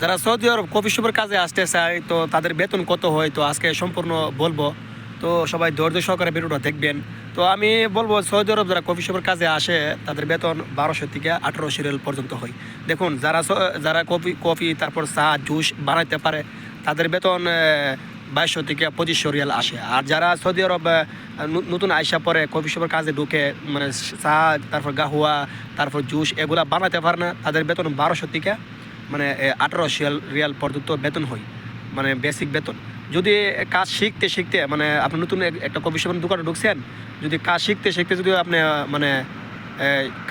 যারা সৌদি আরব কফি শপের কাজে আসতে চায় তো তাদের বেতন কত হয় তো আজকে সম্পূর্ণ বলবো। তো সবাই ধৈর্য সহকারে ভিডিওটা দেখবেন। তো আমি বলবো সৌদি আরব যারা কফি শপের কাজে আসে তাদের বেতন 1200 থেকে 1800 রিয়াল পর্যন্ত হয়। দেখুন যারা যারা কফি তারপর চা জুস বানাইতে পারে তাদের বেতন 2200 থেকে 2500 রিয়াল আসে। আর যারা সৌদি আরব নতুন আইসা পরে কফি শপের কাজে ঢুকে মানে চা তারপর গাহুয়া তারপর জুস এগুলা বানাতে পারে না, তাদের বেতন 1200 থেকে মানে 1800 রিয়াল পর্যন্ত বেতন হয়, মানে বেসিক বেতন। যদি কাজ শিখতে শিখতে মানে আপনি নতুন একটা কফি শপের দোকানে ঢুকছেন, যদি কাজ শিখতে শিখতে যদি আপনি মানে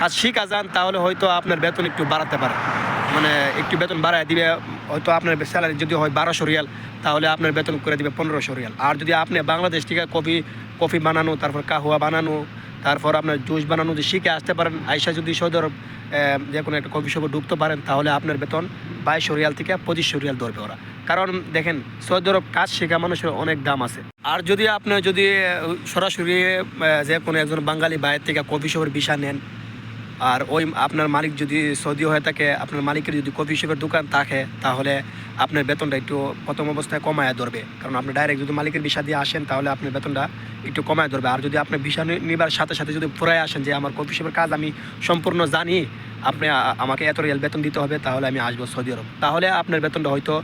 কাজ শিখা যান তাহলে হয়তো আপনার বেতন একটু বাড়াতে পারে, মানে একটু বেতন বাড়ায় দিবে। হয়তো আপনার স্যালারি যদি হয় 1200 রিয়াল তাহলে আপনার বেতন করে দিবে 1500 রিয়াল। আর যদি আপনি বাংলাদেশ থেকে কফি বানানো তারপর কাহুয়া বানানো তারপর আপনার জুস বানানো যদি শিখে আসতে পারেন, আইসা যদি সৌদি আরব যে কোনো একটা কফি শপে ঢুকতে পারেন তাহলে আপনার বেতন 2200 রিয়াল থেকে 2500 রিয়াল ধরবে ওরা। কারণ দেখেন সৌদি আরব কাজ শেখা মানুষের অনেক দাম আছে। আর যদি আপনি যদি সরাসরি যে কোনো একজন বাঙালি বাইরের থেকে কফি শপের ভিসা নেন, আর ওই আপনার মালিক যদি সৌদি হয়ে থাকে, আপনার মালিকের যদি কফি শপের দোকান থাকে তাহলে আপনার বেতনটা একটু প্রথম অবস্থায় কমায় ধরবে। কারণ আপনি ডাইরেক্ট যদি মালিকের ভিসা দিয়ে আসেন তাহলে আপনার বেতনটা একটু কমায় ধরবে। আর যদি আপনি ভিসা নিবার সাথে সাথে যদি পুরাই আসেন যে আমার কফি শপের কাজ আমি সম্পূর্ণ জানি, আপনি আমাকে এত রিয়াল বেতন দিতে হবে তাহলে আমি আসবো সৌদি আরব, তাহলে আপনার বেতনটা হয়তো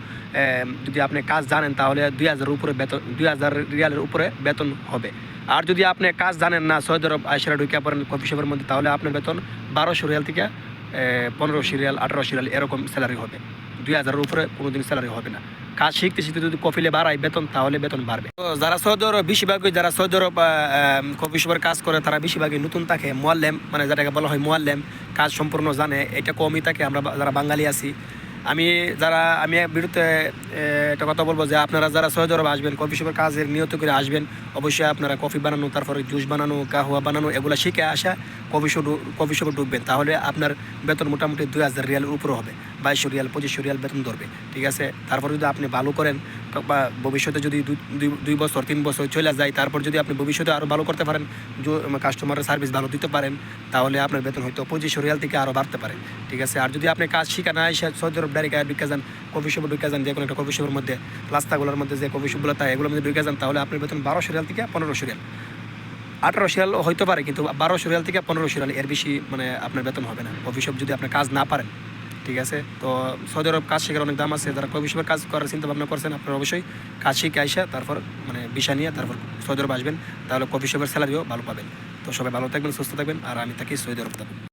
যদি আপনি কাজ জানেন তাহলে 2000 উপরে বেতন, 2000 রিয়ালের উপরে বেতন হবে। আর যদি আপনি কাজ জানেন না সৌদি আরব আইসারা ঢুকে পড়েন কফি শপের মধ্যে তাহলে আপনার বেতন 1200 রিয়াল থেকে 1500 রিয়াল 1800 রিয়াল এরকম স্যালারি হবে। 2000-এর উপরে কোনোদিন স্যালারি হবে না। কাজ শিখতে শিখতে যদি কফিলে বাড়ায় বেতন তাহলে বেতন বাড়বে। তো যারা সৌদি আরব বেশিরভাগই যারা সৌদি আরব কফি শপের কাজ করে তারা বেশিরভাগই নতুন থাকে, মোয়াল্লেম মানে যেটাকে বলা হয় মোয়াল্লেম, কাজ সম্পূর্ণ জানে, এটা কমই থাকে। আমরা যারা বাঙালি আছি, আমি বিরুদ্ধে একটা কথা বলবো যে আপনারা যারা সৌদি আরব আসবেন কফি শপের কাজের নিয়ত করে আসবেন, অবশ্যই আপনারা কফি বানানো তারপরে জুস বানানো কাহুয়া বানানো এগুলো শিখে আসা কফি শপে ঢুকবেন, তাহলে আপনার বেতন মোটামুটি 2000 রিয়ালের উপরে হবে, 2200 রিয়াল 2500 রিয়াল বেতন ধরবে। ঠিক আছে, তারপর যদি আপনি ভালো করেন বা ভবিষ্যতে যদি 2 বছর 3 বছর চলে যায়, তারপর যদি আপনি ভবিষ্যতে আরও ভালো করতে পারেন, কাস্টমারের সার্ভিস ভালো দিতে পারেন, তাহলে আপনার বেতন হয়তো 2500 রিয়াল থেকে আরও বাড়তে পারে। ঠিক আছে, আর যদি আপনি কাজ শিখা না এসে সৌদি আরব ডাইরেক্ট ঢুকে যান কফি শপে ঢুকে যান, যে কোনো একটা কফি শপের মধ্যে রাস্তাগুলোর মধ্যে যে কফি শপগুলো তাই এগুলোর মধ্যে ঢুকে যান, তাহলে আপনার বেতন 1200 রিয়াল থেকে 1500 রিয়াল, 1800 রিয়াল হইতে পারে, কিন্তু 1200 রিয়াল থেকে 1500 রিয়াল এর বেশি মানে আপনার বেতন হবে না কফি শপ যদি আপনি কাজ না পারেন। ঠিক আছে, তো সৌদি আরব কাজ শেখার অনেক দাম আছে। যারা কফি শপের কাজ করার চিন্তা ভাবনা করছেন আপনারা অবশ্যই কাজ শিখে আইসা তারপর মানে ভিসা নিয়ে তারপর সৌদি আরব আসবেন, তাহলে কফি শপের স্যালারিও ভালো পাবেন। তো সবাই ভালো থাকবেন, সুস্থ থাকবেন, আর আমি থাকি সৌদি আরব থাকবেন।